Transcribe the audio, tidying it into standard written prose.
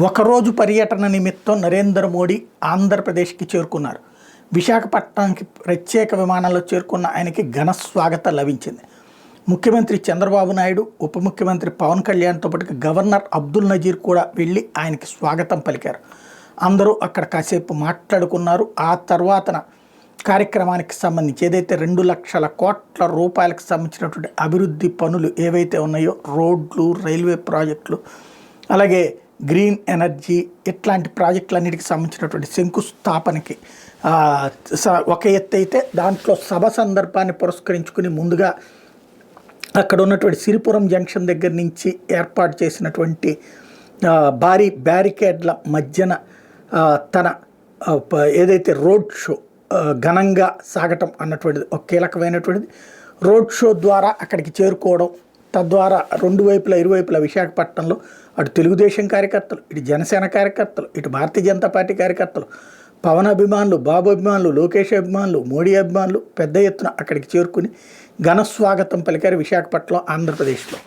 ఒకరోజు పర్యటన నిమిత్తం నరేంద్ర మోడీ ఆంధ్రప్రదేశ్కి చేరుకున్నారు. విశాఖపట్నానికి ప్రత్యేక విమానంలో చేరుకున్న ఆయనకి ఘన స్వాగతం లభించింది. ముఖ్యమంత్రి చంద్రబాబు నాయుడు, ఉప ముఖ్యమంత్రి పవన్ కళ్యాణ్తో పాటు గవర్నర్ అబ్దుల్ నజీర్ కూడా వెళ్ళి ఆయనకి స్వాగతం పలికారు. అందరూ అక్కడ కాసేపు మాట్లాడుకున్నారు. ఆ తర్వాతన కార్యక్రమానికి సంబంధించి ఏదైతే 2 లక్షల కోట్ల రూపాయలకు సంబంధించినటువంటి అభివృద్ధి పనులు ఏవైతే ఉన్నాయో, రోడ్లు, రైల్వే ప్రాజెక్టులు, అలాగే గ్రీన్ ఎనర్జీ, ఇట్లాంటి ప్రాజెక్టులన్నిటికి సంబంధించినటువంటి శంకుస్థాపనకి ఒక ఎత్తు అయితే, దాంట్లో సభ సందర్భాన్ని పురస్కరించుకుని ముందుగా అక్కడ ఉన్నటువంటి సిరిపురం జంక్షన్ దగ్గర నుంచి ఏర్పాటు చేసినటువంటి భారీ బ్యారికేడ్ల మధ్యన తన ఏదైతే రోడ్ షో ఘనంగా సాగటం అన్నటువంటిది ఒక కీలకమైనటువంటిది. రోడ్ షో ద్వారా అక్కడికి చేరుకోవడం, తద్వారా ఇరువైపులా విశాఖపట్నంలో అటు తెలుగుదేశం కార్యకర్తలు, ఇటు జనసేన కార్యకర్తలు, ఇటు భారతీయ జనతా పార్టీ కార్యకర్తలు, పవన్ అభిమానులు, బాబు అభిమానులు, లోకేష్ అభిమానులు, మోడీ అభిమానులు పెద్ద ఎత్తున అక్కడికి చేరుకుని ఘన స్వాగతం పలికారు విశాఖపట్నం, ఆంధ్రప్రదేశ్లో.